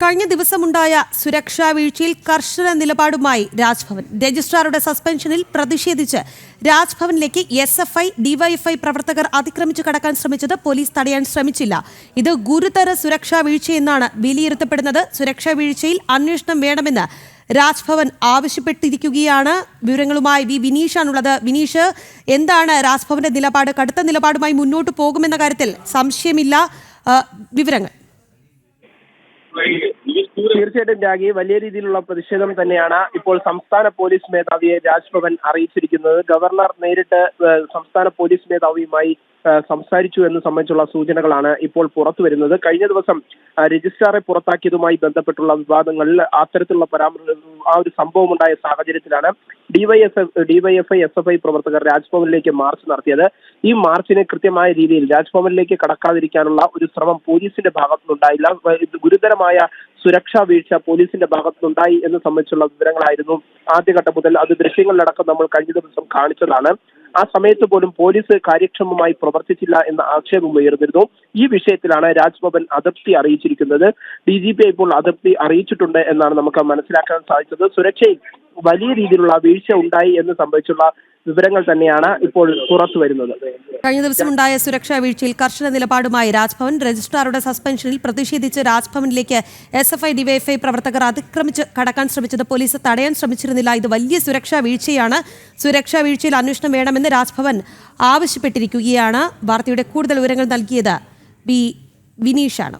കഴിഞ്ഞ ദിവസമുണ്ടായ സുരക്ഷാ വീഴ്ചയിൽ കർശന നിലപാടുമായി രാജ്ഭവൻ. രജിസ്ട്രാറുടെ സസ്പെൻഷനിൽ പ്രതിഷേധിച്ച് രാജ്ഭവനിലേക്ക് SFI, DYFI പ്രവർത്തകർ അതിക്രമിച്ചു കടക്കാൻ ശ്രമിച്ചത് പോലീസ് തടയാൻ ശ്രമിച്ചില്ല. ഇത് ഗുരുതര സുരക്ഷാ വീഴ്ചയെന്നാണ് വിലയിരുത്തപ്പെടുന്നത്. സുരക്ഷാ വീഴ്ചയിൽ അന്വേഷണം വേണമെന്ന് രാജ്ഭവൻ ആവശ്യപ്പെട്ടിരിക്കുകയാണ്. വിവരങ്ങളുമായി വിനീഷാണുള്ളത്. വിനീഷ്, എന്താണ് രാജ്ഭവന്റെ നിലപാട്? കടുത്ത നിലപാടുമായി മുന്നോട്ട് പോകുമെന്ന കാര്യത്തിൽ സംശയമില്ല. വിവരങ്ങൾ. തീർച്ചയായിട്ടും രാഗി, വലിയ രീതിയിലുള്ള പ്രതിഷേധം തന്നെയാണ് ഇപ്പോൾ സംസ്ഥാന പോലീസ് മേധാവിയെ രാജ്ഭവൻ അറിയിച്ചിരിക്കുന്നത്. ഗവർണർ നേരിട്ട് സംസ്ഥാന പോലീസ് മേധാവിയുമായി സംസാരിച്ചു എന്ന് സംബന്ധിച്ചുള്ള സൂചനകളാണ് ഇപ്പോൾ പുറത്തു വരുന്നത്. കഴിഞ്ഞ ദിവസം രജിസ്ട്രാറെ പുറത്താക്കിയതുമായി ബന്ധപ്പെട്ടുള്ള വിവാദങ്ങളിൽ അത്തരത്തിലുള്ള ആ ഒരു സംഭവം ഉണ്ടായ സാഹചര്യത്തിലാണ് DYFI, SFI പ്രവർത്തകർ രാജ്ഭവനിലേക്ക് മാർച്ച് നടത്തിയത്. ഈ മാർച്ചിന് കൃത്യമായ രീതിയിൽ രാജ്ഭവനിലേക്ക് കടക്കാതിരിക്കാനുള്ള ഒരു ശ്രമം പോലീസിന്റെ ഭാഗത്തുനിന്നുണ്ടായില്ല. ഗുരുതരമായ സുരക്ഷാ വീഴ്ച പോലീസിന്റെ ഭാഗത്തുനിന്നുണ്ടായി എന്ന് സംബന്ധിച്ചുള്ള വിവരങ്ങളായിരുന്നു ആദ്യഘട്ടം മുതൽ. അത് ദൃശ്യങ്ങളിലടക്കം നമ്മൾ കഴിഞ്ഞ ദിവസം കാണിച്ചതാണ്. ആ സമയത്ത് പോലും പോലീസ് കാര്യക്ഷമമായി പ്രവർത്തിച്ചില്ല എന്ന ആക്ഷേപം ഉയർന്നിരുന്നു. ഈ വിഷയത്തിലാണ് രാജ്ഭവൻ അതൃപ്തി അറിയിച്ചിരിക്കുന്നത്. DGP ഇപ്പോൾ അതൃപ്തി അറിയിച്ചിട്ടുണ്ട് എന്നാണ് നമുക്ക് മനസ്സിലാക്കാൻ സാധിച്ചത്. സുരക്ഷയിൽ വലിയ രീതിയിലുള്ള വീഴ്ച ഉണ്ടായി എന്ന് സംബന്ധിച്ചുള്ള വിവരങ്ങൾ തന്നെയാണ് ഇപ്പോൾ പുറത്തു വരുന്നത്. കഴിഞ്ഞ ദിവസമുണ്ടായ സുരക്ഷാ വീഴ്ചയിൽ കർശന നിലപാടുമായി രാജ്ഭവൻ. രജിസ്ട്രാറുടെ സസ്പെൻഷനിൽ പ്രതിഷേധിച്ച് രാജ്ഭവനിലേക്ക് SFI, DYFI പ്രവർത്തകർ അതിക്രമിച്ച് കടക്കാൻ ശ്രമിച്ചത് പോലീസ് തടയാൻ ശ്രമിച്ചിരുന്നില്ല. ഇത് വലിയ സുരക്ഷാ വീഴ്ചയാണ്. സുരക്ഷാ വീഴ്ചയിൽ അന്വേഷണം വേണമെന്ന് രാജ്ഭവൻ ആവശ്യപ്പെട്ടിരിക്കുകയാണ്. വാർത്തയുടെ കൂടുതൽ വിവരങ്ങൾ നൽകിയത് വിനീഷാണ്.